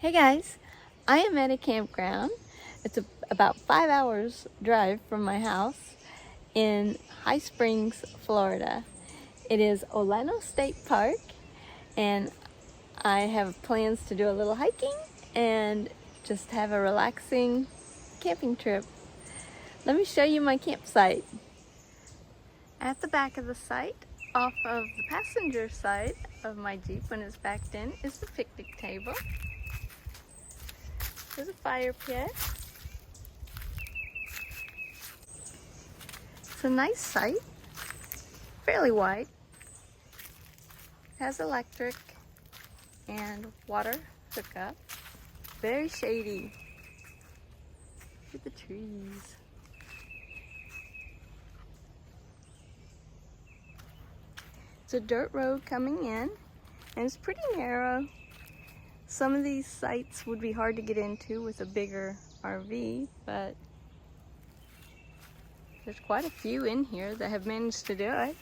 Hey guys, I am at a campground. It's about 5 hours drive from my house in High Springs, Florida. It is Olano State Park, and I have plans to do a little hiking and just have a relaxing camping trip. Let me show you my campsite. At the back of the site, off of the passenger side of my Jeep when it's backed in, is the picnic table. There's a fire pit. It's a nice site, fairly wide. It has electric and water hookup. Very shady. Look at the trees. It's a dirt road coming in, and it's pretty narrow. Some of these sites would be hard to get into with a bigger RV, but there's quite a few in here that have managed to do it.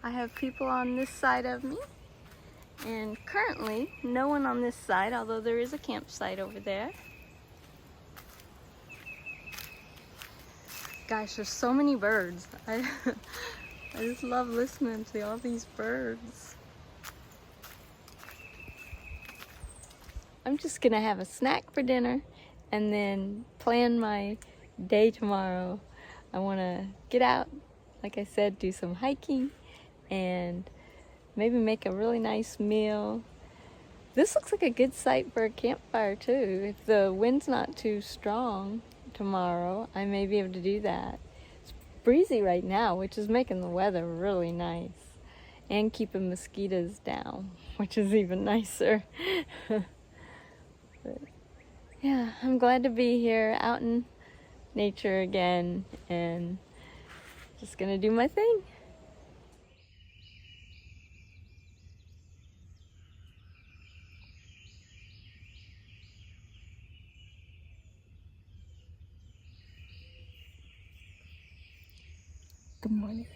I have people on this side of me, and currently no one on this side, although there is a campsite over there. Gosh, there's so many birds. I just love listening to all these birds. I'm just gonna have a snack for dinner and then plan my day tomorrow. I wanna get out, like I said, do some hiking and maybe make a really nice meal. This looks like a good site for a campfire too. If the wind's not too strong tomorrow, I may be able to do that. Breezy right now, which is making the weather really nice and keeping mosquitoes down, which is even nicer. But yeah, I'm glad to be here out in nature again and just gonna do my thing. Good morning.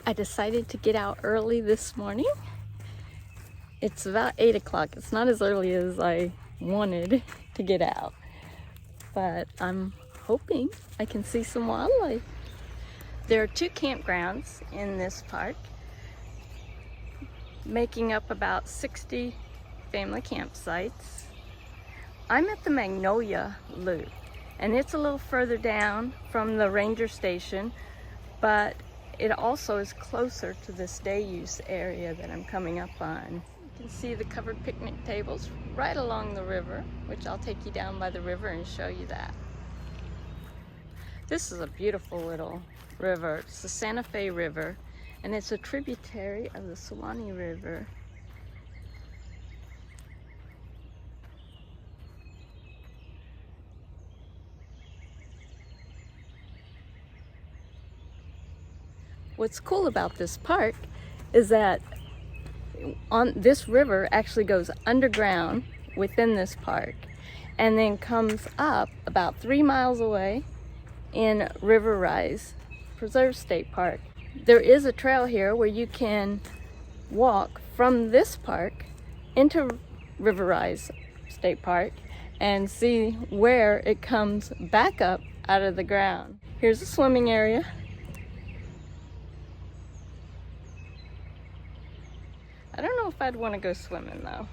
I decided to get out early this morning. It's about 8 o'clock. It's not as early as I wanted to get out, but I'm hoping I can see some wildlife. There are 2 campgrounds in this park, making up about 60 family campsites. I'm at the Magnolia Loop, and it's a little further down from the ranger station, but it also is closer to this day use area that I'm coming up on. You can see the covered picnic tables right along the river, which I'll take you down by the river and show you that. This is a beautiful little river. It's the Santa Fe River, and it's a tributary of the Suwannee River. What's cool about this park is that on this river actually goes underground within this park and then comes up about 3 miles away in River Rise Preserve State Park. There is a trail here where you can walk from this park into River Rise State Park and see where it comes back up out of the ground. Here's a swimming area. I don't know if I'd want to go swimming though.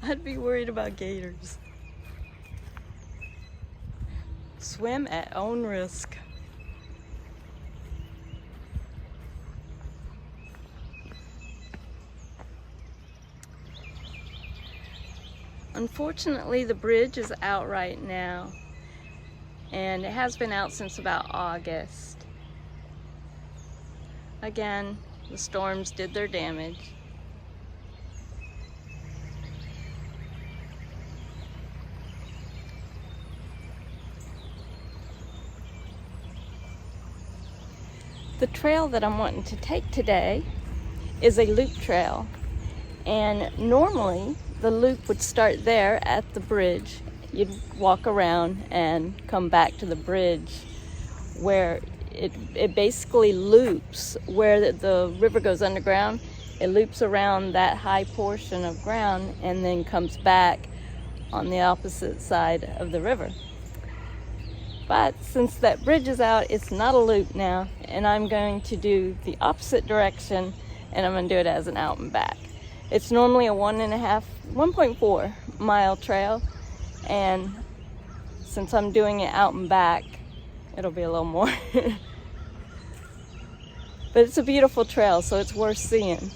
I'd be worried about gators. Swim at own risk. Unfortunately, the bridge is out right now, and it has been out since about August. Again, the storms did their damage. The trail that I'm wanting to take today is a loop trail, and normally the loop would start there at the bridge. You'd walk around and come back to the bridge where it basically loops where the river goes underground. It loops around that high portion of ground and then comes back on the opposite side of the river. But since that bridge is out, it's not a loop now, and I'm going to do the opposite direction, and I'm going to do it as an out and back. It's normally a 1.4 mile trail, and since I'm doing it out and back, it'll be a little more. But it's a beautiful trail, so it's worth seeing.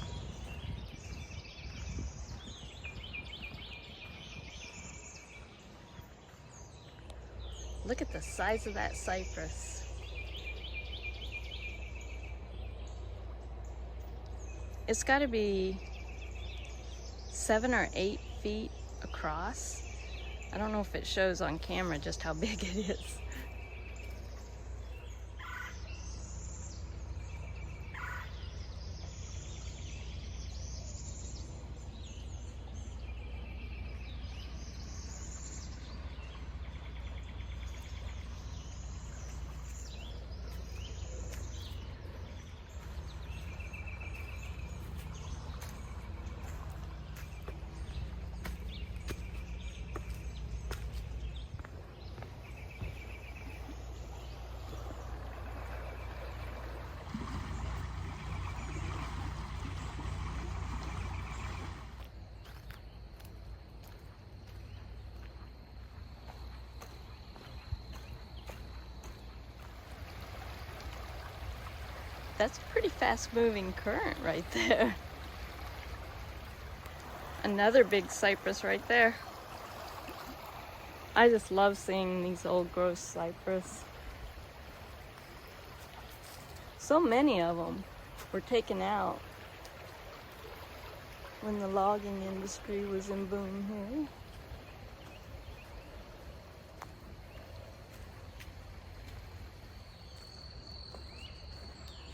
Look at the size of that cypress. It's got to be 7 or 8 feet across. I don't know if it shows on camera just how big it is. That's a pretty fast-moving current right there. Another big cypress right there. I just love seeing these old growth cypress. So many of them were taken out when the logging industry was in boom here.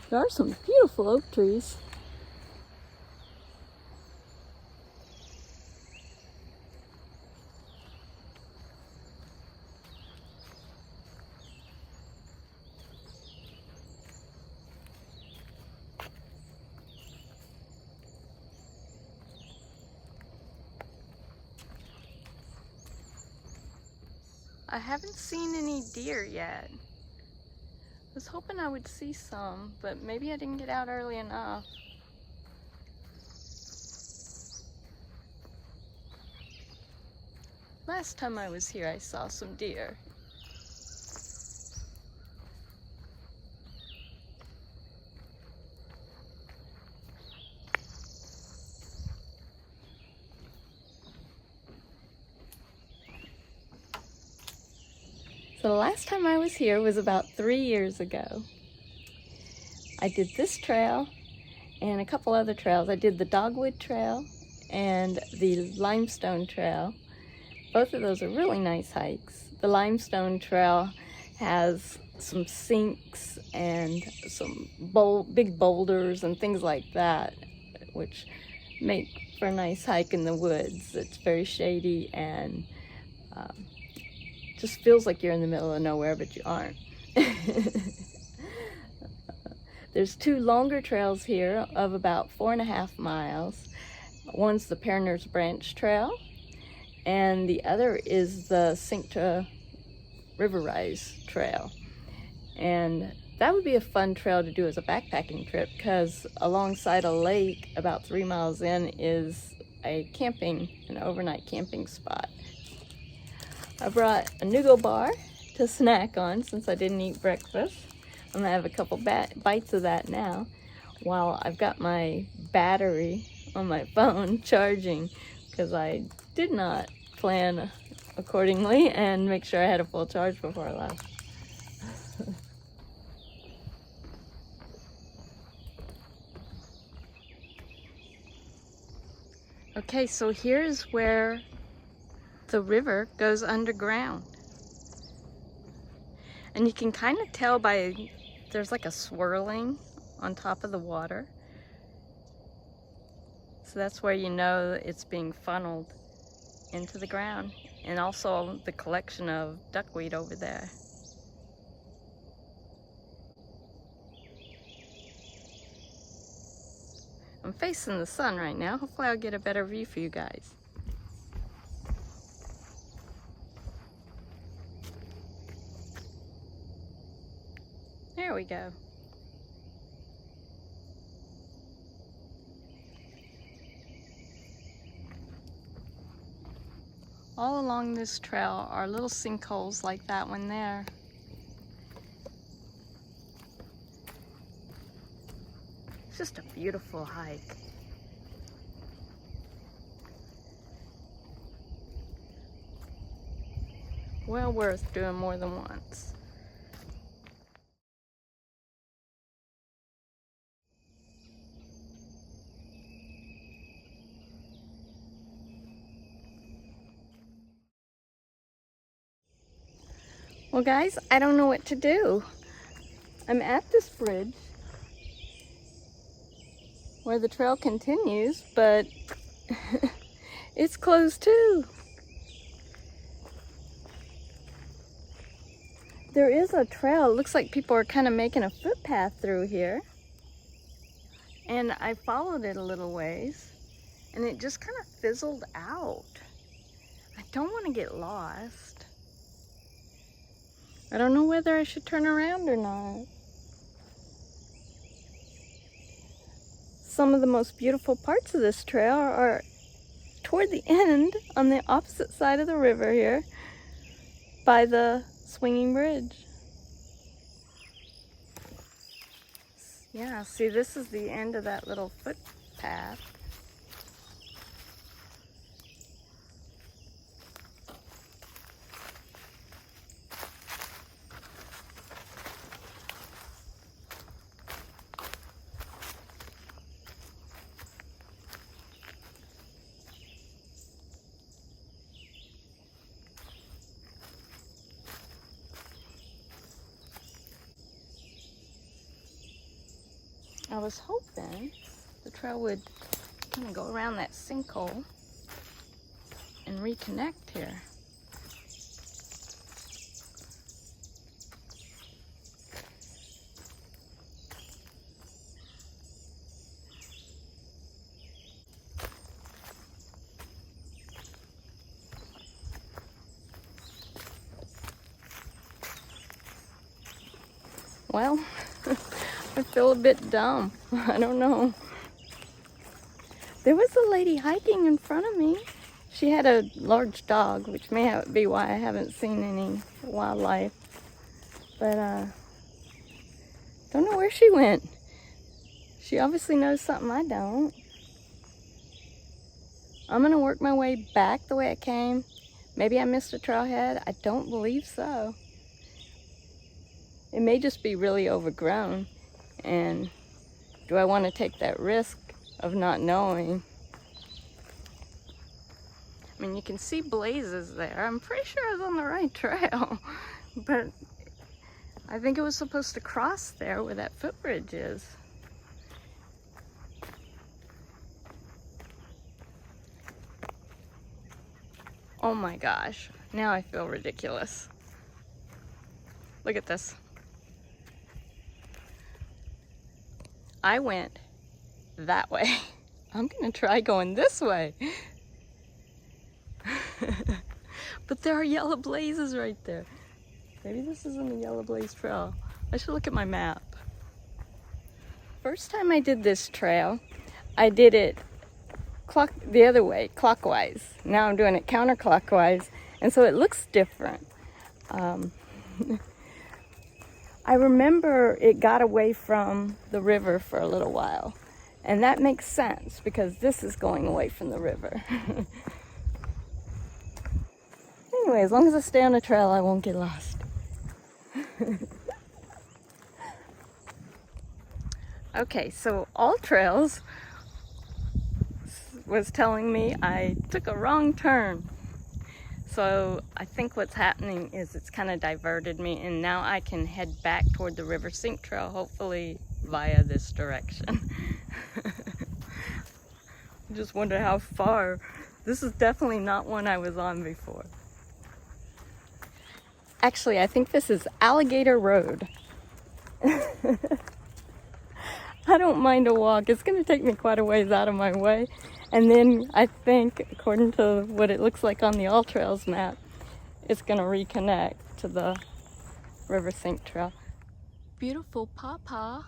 There are some beautiful oak trees. I haven't seen any deer yet. I was hoping I would see some, but maybe I didn't get out early enough. Last time I was here, I saw some deer. So the last time I was here was about 3 years ago. I did this trail and a couple other trails. I did the Dogwood Trail and the Limestone Trail. Both of those are really nice hikes. The Limestone Trail has some sinks and some big boulders and things like that, which make for a nice hike in the woods. It's very shady and just feels like you're in the middle of nowhere, but you aren't. There's 2 longer trails here of about 4.5 miles. One's the Periner's Branch Trail, and the other is the Cincta River Rise Trail. And that would be a fun trail to do as a backpacking trip, because alongside a lake about 3 miles in is an overnight camping spot. I brought a nougat bar to snack on since I didn't eat breakfast. I'm gonna have a couple bites of that now while I've got my battery on my phone charging, because I did not plan accordingly and make sure I had a full charge before I left. Okay, so here's where the river goes underground. And you can kind of tell there's like a swirling on top of the water. So that's where you know it's being funneled into the ground. And also the collection of duckweed over there. I'm facing the sun right now. Hopefully I'll get a better view for you guys. There we go. All along this trail are little sinkholes like that one there. It's just a beautiful hike. Well worth doing more than once. Well guys, I don't know what to do. I'm at this bridge where the trail continues, but it's closed too. There is a trail. It looks like people are kind of making a footpath through here. And I followed it a little ways and it just kind of fizzled out. I don't want to get lost. I don't know whether I should turn around or not. Some of the most beautiful parts of this trail are toward the end on the opposite side of the river here by the swinging bridge. Yeah, see, this is the end of that little footpath. I was hoping the trail would kind of go around that sinkhole and reconnect here. Well, I feel a bit dumb. I don't know. There was a lady hiking in front of me. She had a large dog, which may be why I haven't seen any wildlife. But don't know where she went. She obviously knows something I don't. I'm gonna work my way back the way I came. Maybe I missed a trailhead. I don't believe so. It may just be really overgrown. And do I want to take that risk of not knowing? I mean, you can see blazes there. I'm pretty sure I was on the right trail. But I think it was supposed to cross there where that footbridge is. Oh my gosh, now I feel ridiculous. Look at this. I went that way. I'm gonna try going this way. But there are yellow blazes right there. Maybe this isn't the yellow blaze trail. I should look at my map. First time I did this trail, I did it the other way, clockwise. Now I'm doing it counterclockwise, and so it looks different. I remember it got away from the river for a little while, and that makes sense because this is going away from the river. Anyway, as long as I stay on the trail, I won't get lost. Okay, so All Trails was telling me I took a wrong turn. So I think what's happening is it's kind of diverted me, and now I can head back toward the River Sink Trail, hopefully via this direction. I just wonder how far. This is definitely not one I was on before. Actually, I think this is Alligator Road. I don't mind a walk. It's going to take me quite a ways out of my way. And then I think, according to what it looks like on the All Trails map, it's going to reconnect to the River Sink Trail. Beautiful pawpaw.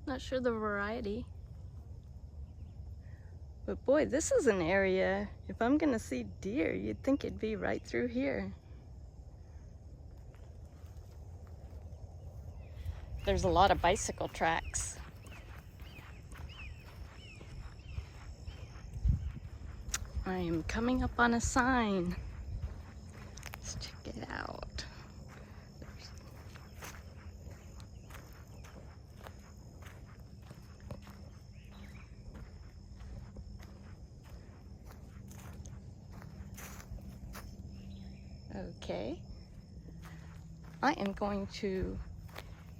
Not sure the variety. But boy, this is an area, if I'm going to see deer, you'd think it'd be right through here. There's a lot of bicycle tracks. I am coming up on a sign. Let's check it out. Okay. I am going to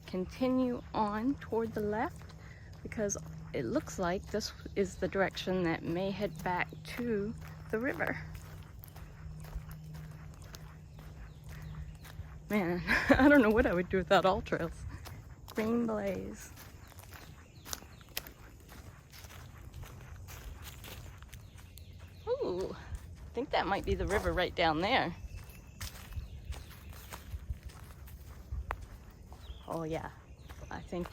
continue on toward the left because it looks like this is the direction that may head back to the river. Man, I don't know what I would do without All Trails. Green blaze. Ooh, I think that might be the river right down there. Oh yeah, I think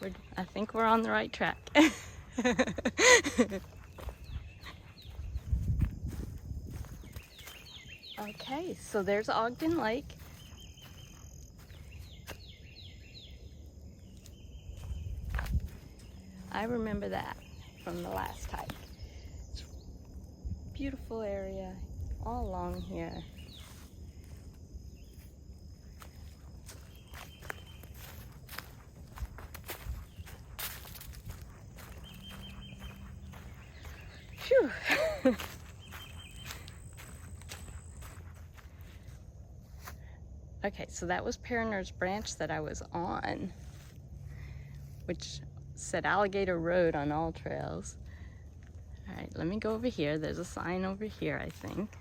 we're on the right track. Okay, so there's Ogden Lake. I remember that from the last hike. Beautiful area all along here. Phew. Okay, so that was Periner's Branch that I was on, which said Alligator Road on All Trails. All right, let me go over here. There's a sign over here, I think.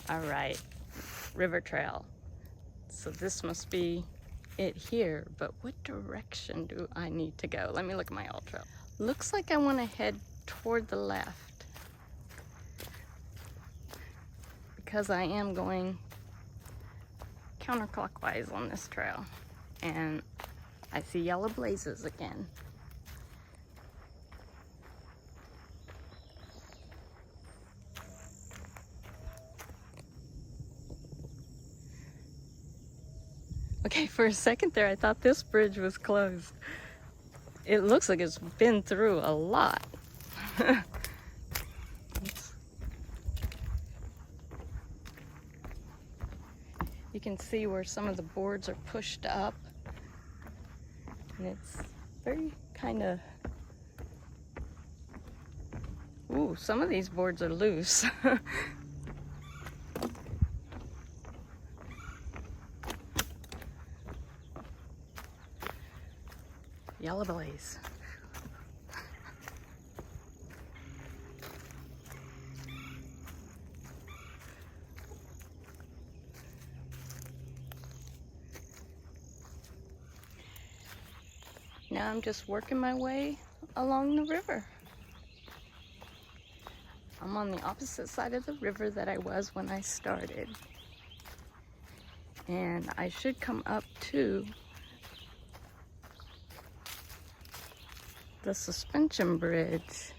All right, River Trail. So this must be it here, but what direction do I need to go? Let me look at my All Trail. Looks like I want to head toward the left because I am going counterclockwise on this trail, and I see yellow blazes again. Okay, for a second there I thought this bridge was closed. It looks like it's been through a lot. You can see where some of the boards are pushed up, and it's very kind of, ooh, some of these boards are loose. Yellow blaze. Now I'm just working my way along the river. I'm on the opposite side of the river that I was when I started. And I should come up to the suspension bridge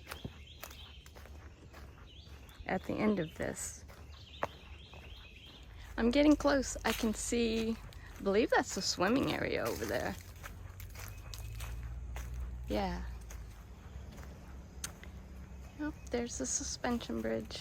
at the end of this. I'm getting close. I can see, I believe that's the swimming area over there. Yeah. Oh, there's the suspension bridge.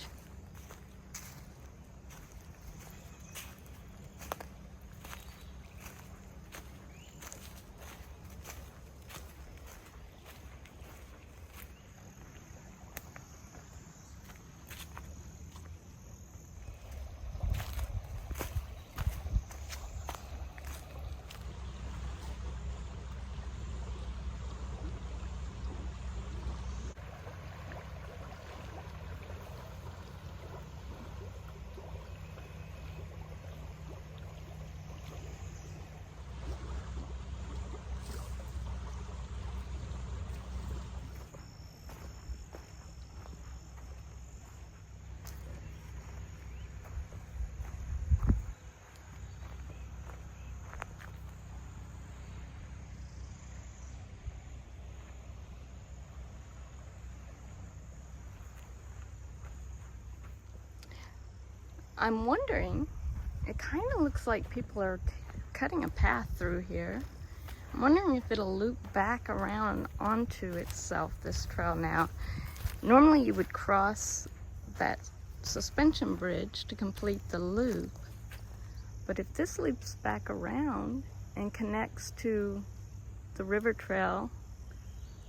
I'm wondering, it kind of looks like people are cutting a path through here. I'm wondering if it'll loop back around onto itself, this trail now. Normally you would cross that suspension bridge to complete the loop, but if this loops back around and connects to the river trail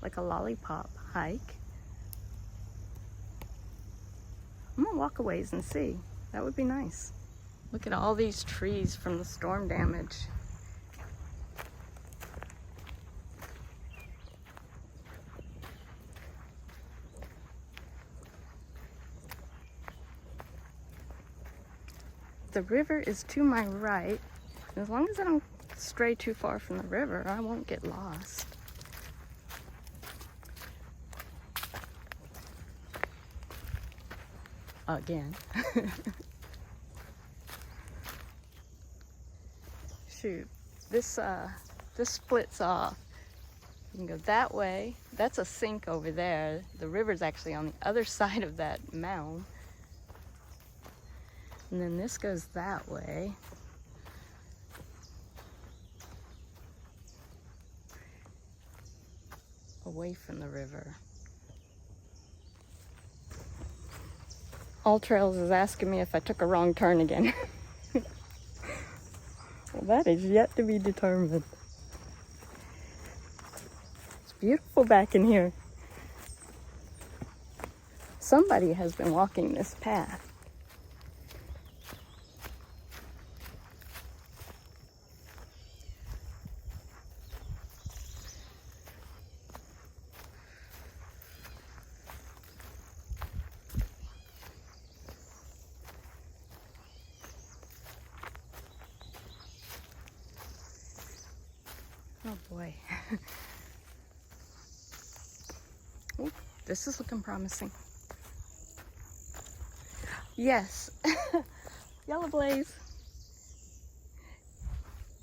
like a lollipop hike, I'm gonna walk a ways and see. That would be nice. Look at all these trees from the storm damage. The river is to my right. As long as I don't stray too far from the river, I won't get lost. Again. Shoot, this splits off. You can go that way. That's a sink over there. The river's actually on the other side of that mound. And then this goes that way. Away from the river. All Trails is asking me if I took a wrong turn again. Well, that is yet to be determined. It's beautiful back in here. Somebody has been walking this path. Oh boy. Ooh, this is looking promising. Yes. Yellow blaze.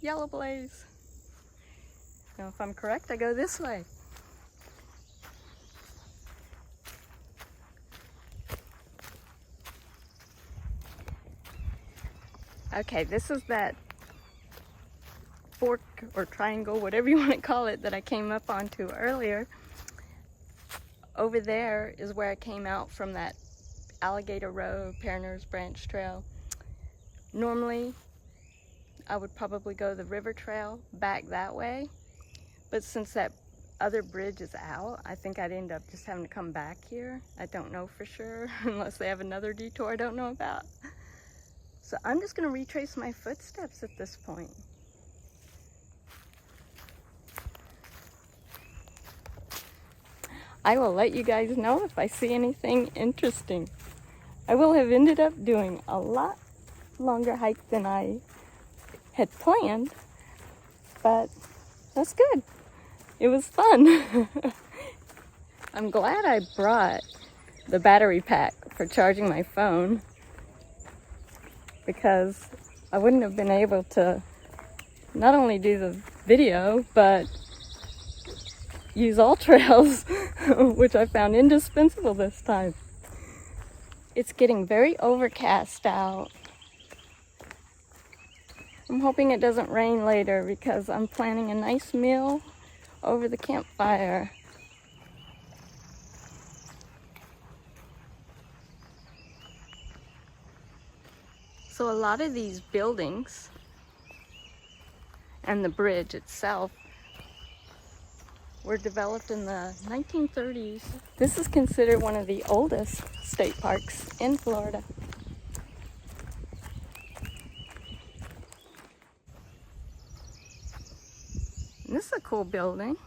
Yellow blaze. Now if I'm correct, I go this way. Okay, this is that fork or triangle, whatever you want to call it, that I came up onto earlier. Over there is where I came out from that Alligator Road, Periner's Branch Trail. Normally, I would probably go the river trail back that way, but since that other bridge is out, I think I'd end up just having to come back here. I don't know for sure, unless they have another detour I don't know about. So I'm just going to retrace my footsteps at this point. I will let you guys know if I see anything interesting. I will have ended up doing a lot longer hike than I had planned, but that's good. It was fun. I'm glad I brought the battery pack for charging my phone, because I wouldn't have been able to not only do the video, but use All Trails, which I found indispensable this time. It's getting very overcast out. I'm hoping it doesn't rain later because I'm planning a nice meal over the campfire. So a lot of these buildings and the bridge itself were developed in the 1930s. This is considered one of the oldest state parks in Florida. And this is a cool building.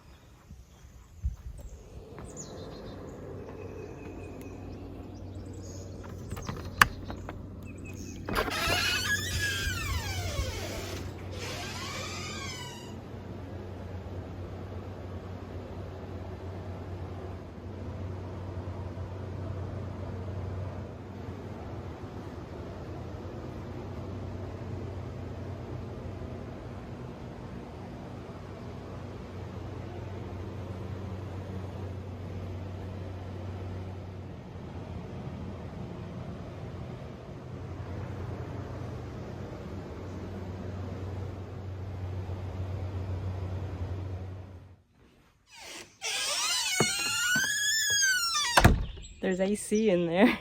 There's AC in there.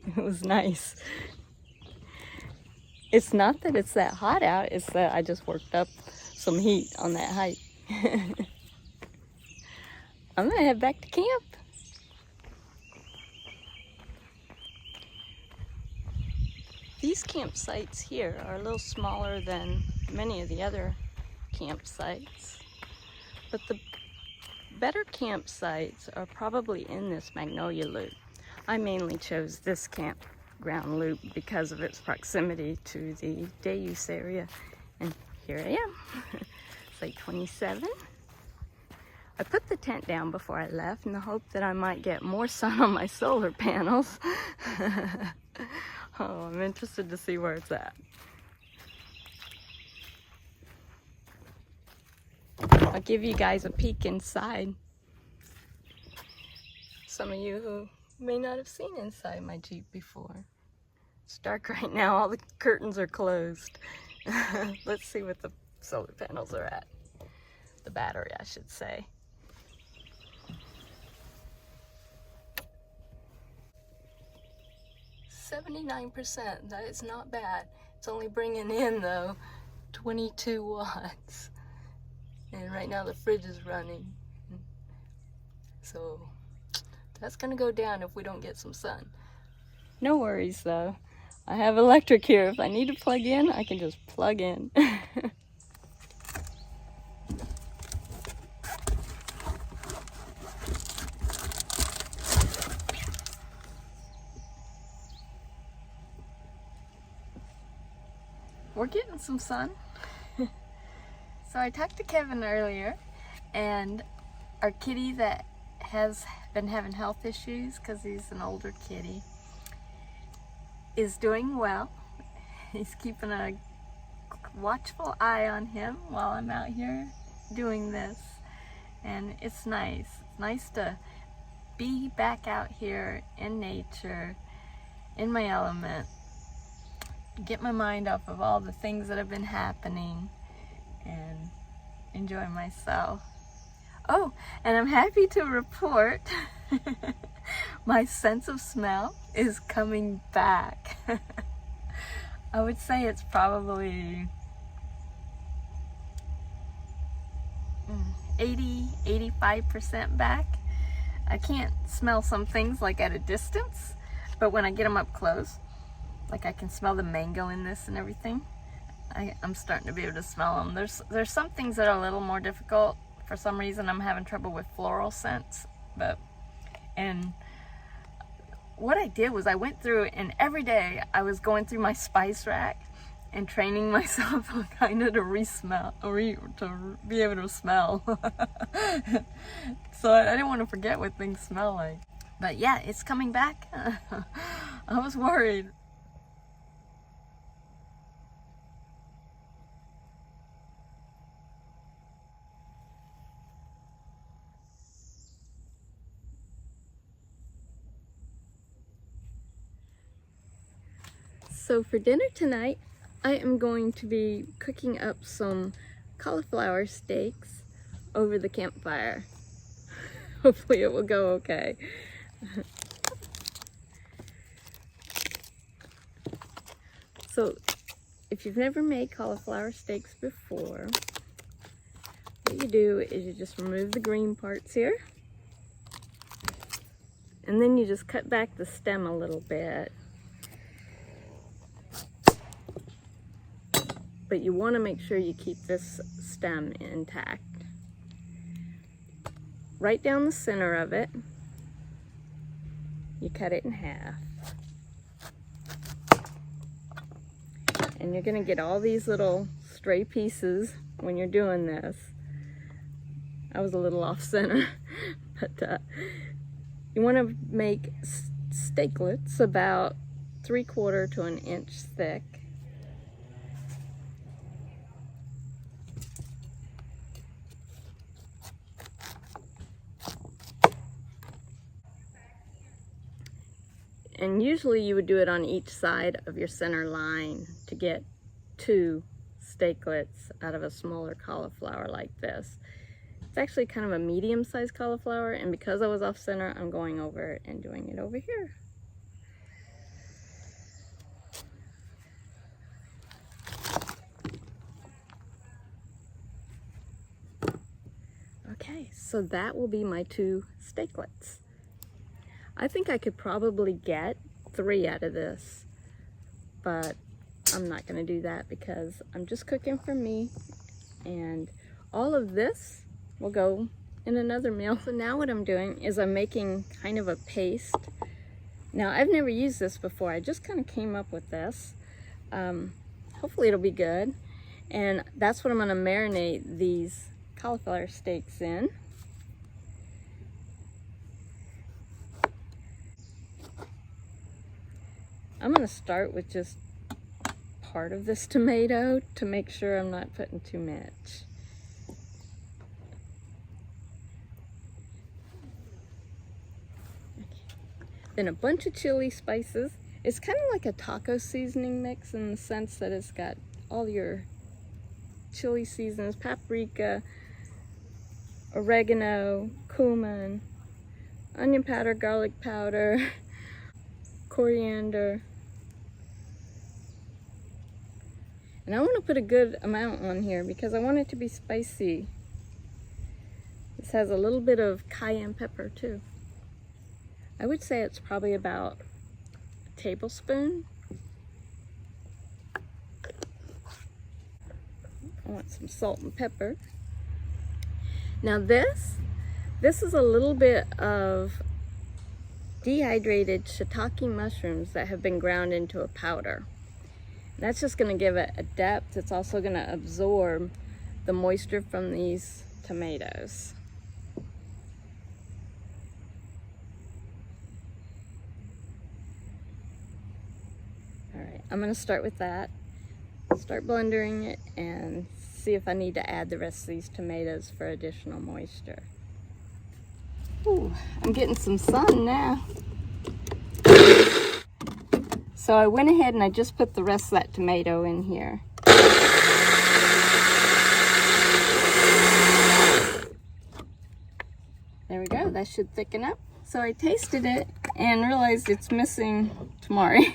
It was nice. It's not that it's that hot out, it's that I just worked up some heat on that hike. I'm gonna head back to camp. These campsites here are a little smaller than many of the other campsites, but the better campsites are probably in this Magnolia Loop. I mainly chose this campground loop because of its proximity to the day use area, and here I am. Site 27. I put the tent down before I left in the hope that I might get more sun on my solar panels. Oh, I'm interested to see where it's at. I'll give you guys a peek inside. Some of you who may not have seen inside my Jeep before. It's dark right now, all the curtains are closed. Let's see what the solar panels are at. The battery, I should say. %, that is not bad. It's only bringing in though 22 watts. And right now the fridge is running. So that's gonna go down if we don't get some sun. No worries though. I have electric here. If I need to plug in, I can just plug in. We're getting some sun. So I talked to Kevin earlier, and our kitty that has been having health issues because he's an older kitty is doing well. He's keeping a watchful eye on him while I'm out here doing this, and it's nice. It's nice to be back out here in nature, in my element, get my mind off of all the things that have been happening and enjoy myself. Oh, and I'm happy to report my sense of smell is coming back. I would say it's probably 80–85% back. I can't smell some things like at a distance, but when I get them up close, like I can smell the mango in this and everything. I'm starting to be able to smell them. There's some things that are a little more difficult. For some reason I'm having trouble with floral scents, and what I did was I went through, and every day I was going through my spice rack and training myself kind of to be able to smell. So I didn't want to forget what things smell like. But yeah, it's coming back. I was worried. So for dinner tonight, I am going to be cooking up some cauliflower steaks over the campfire. Hopefully it will go okay. So if you've never made cauliflower steaks before, what you do is you just remove the green parts here, and then you just cut back the stem a little bit. But you want to make sure you keep this stem intact. Right down the center of it, you cut it in half. And you're going to get all these little stray pieces when you're doing this. I was a little off center, but you want to make steaklets about 3/4 to an inch thick. And usually you would do it on each side of your center line to get 2 steaklets out of a smaller cauliflower like this. It's actually kind of a medium-sized cauliflower, and because I was off center, I'm going over it and doing it over here. Okay, so that will be my 2 steaklets. I think I could probably get 3 out of this, but I'm not gonna do that because I'm just cooking for me, and all of this will go in another meal. So now what I'm doing is I'm making kind of a paste. Now I've never used this before. I just kind of came up with this. Hopefully it'll be good. And that's what I'm gonna marinate these cauliflower steaks in. I'm gonna start with just part of this tomato to make sure I'm not putting too much. Then a bunch of chili spices. It's kind of like a taco seasoning mix in the sense that it's got all your chili seasons, paprika, oregano, cumin, onion powder, garlic powder, coriander. And I want to put a good amount on here because I want it to be spicy. This has a little bit of cayenne pepper too. I would say it's probably about a tablespoon. I want some salt and pepper. Now this is a little bit of dehydrated shiitake mushrooms that have been ground into a powder. That's just going to give it a depth. It's also going to absorb the moisture from these tomatoes. Alright, I'm going to start with that. Start blending it and see if I need to add the rest of these tomatoes for additional moisture. Ooh, I'm getting some sun now. So I went ahead and I just put the rest of that tomato in here. There we go, that should thicken up. So I tasted it and realized it's missing tamari.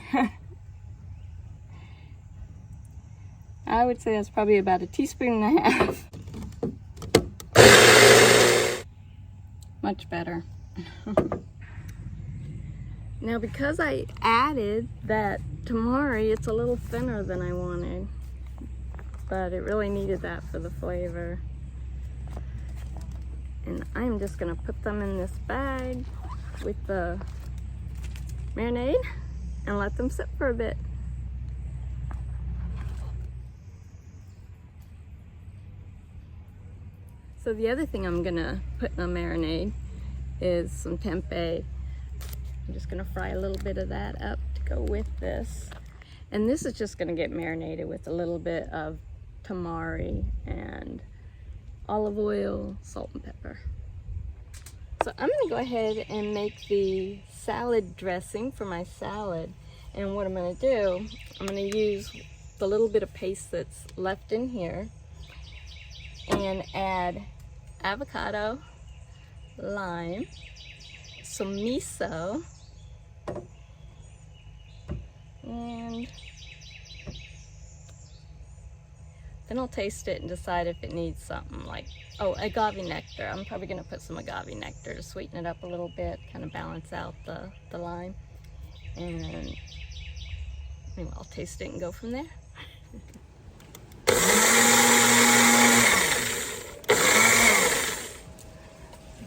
I would say that's probably about a teaspoon and a half. Much better. Now because I added that tamari, it's a little thinner than I wanted, but it really needed that for the flavor. And I'm just gonna put them in this bag with the marinade and let them sit for a bit. So the other thing I'm gonna put in a marinade is some tempeh. I'm just gonna fry a little bit of that up to go with this. And this is just gonna get marinated with a little bit of tamari and olive oil, salt and pepper. So I'm gonna go ahead and make the salad dressing for my salad. And what I'm gonna do, I'm gonna use the little bit of paste that's left in here and add avocado, lime, some miso, and then I'll taste it and decide if it needs something like, oh, agave nectar. I'm probably gonna put some agave nectar to sweeten it up a little bit, kind of balance out the lime. And anyway, I'll taste it and go from there.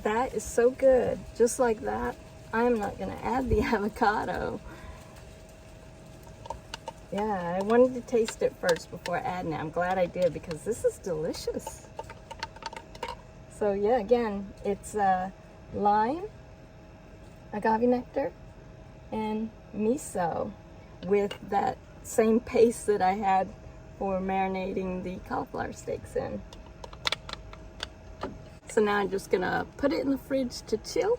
That is so good. Just like that, I'm not gonna add the avocado. Yeah, I wanted to taste it first before adding it. I'm glad I did because this is delicious. So yeah, again, it's lime, agave nectar, and miso with that same paste that I had for marinating the cauliflower steaks in. So now I'm just gonna put it in the fridge to chill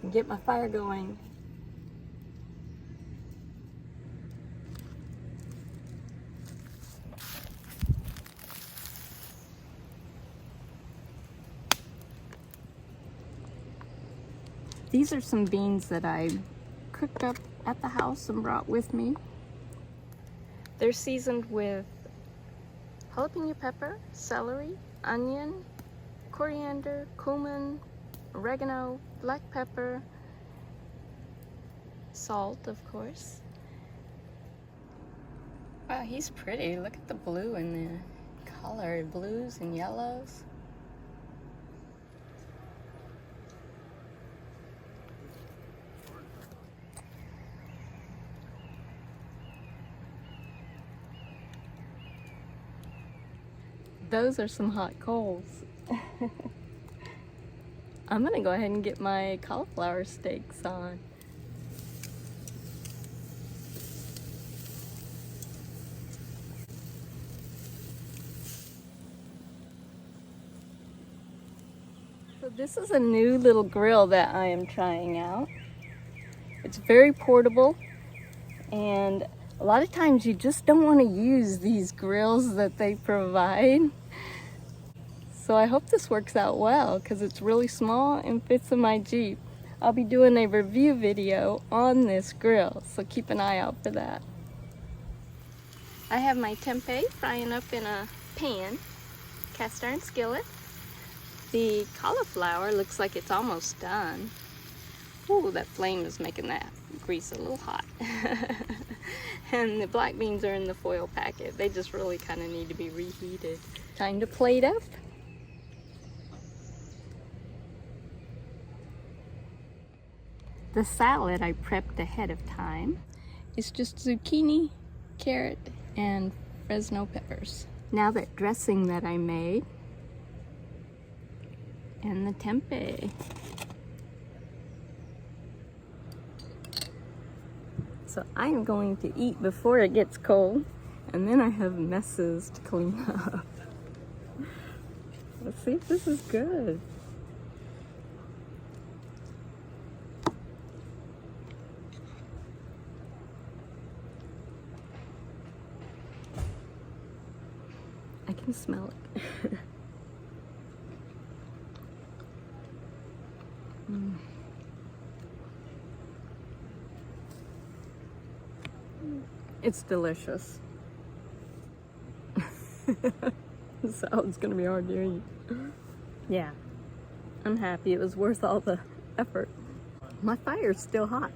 and get my fire going. These are some beans that I cooked up at the house and brought with me. They're seasoned with jalapeno pepper, celery, onion, coriander, cumin, oregano, black pepper, salt, of course. Wow, he's pretty. Look at the blue and the color, blues and yellows. Those are some hot coals. I'm gonna go ahead and get my cauliflower steaks on. So this is a new little grill that I am trying out. It's very portable, and a lot of times you just don't want to use these grills that they provide. So I hope this works out well because it's really small and fits in my Jeep. I'll be doing a review video on this grill, so keep an eye out for that. I have my tempeh frying up in a pan, cast iron skillet. The cauliflower looks like it's almost done. Ooh, that flame is making that grease a little hot. And the black beans are in the foil packet. They just really kind of need to be reheated. Time to plate up. The salad I prepped ahead of time is just zucchini, carrot, and Fresno peppers. Now that dressing that I made, and the tempeh. So I am going to eat before it gets cold, and then I have messes to clean up. Let's see if this is good. I can smell it. It's delicious. The salad's gonna be hard to eat. Yeah, I'm happy. It was worth all the effort. My fire's still hot.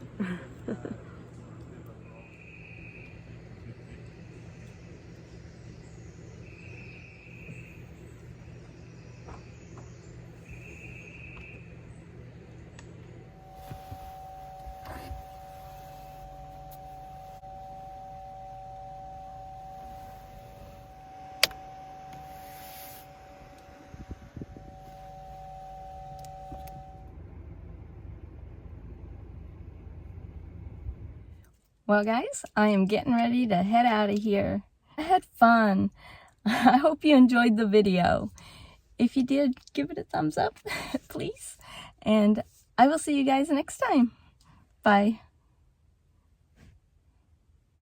Well guys, I am getting ready to head out of here. I had fun. I hope you enjoyed the video. If you did, give it a thumbs up, please. And I will see you guys next time. Bye.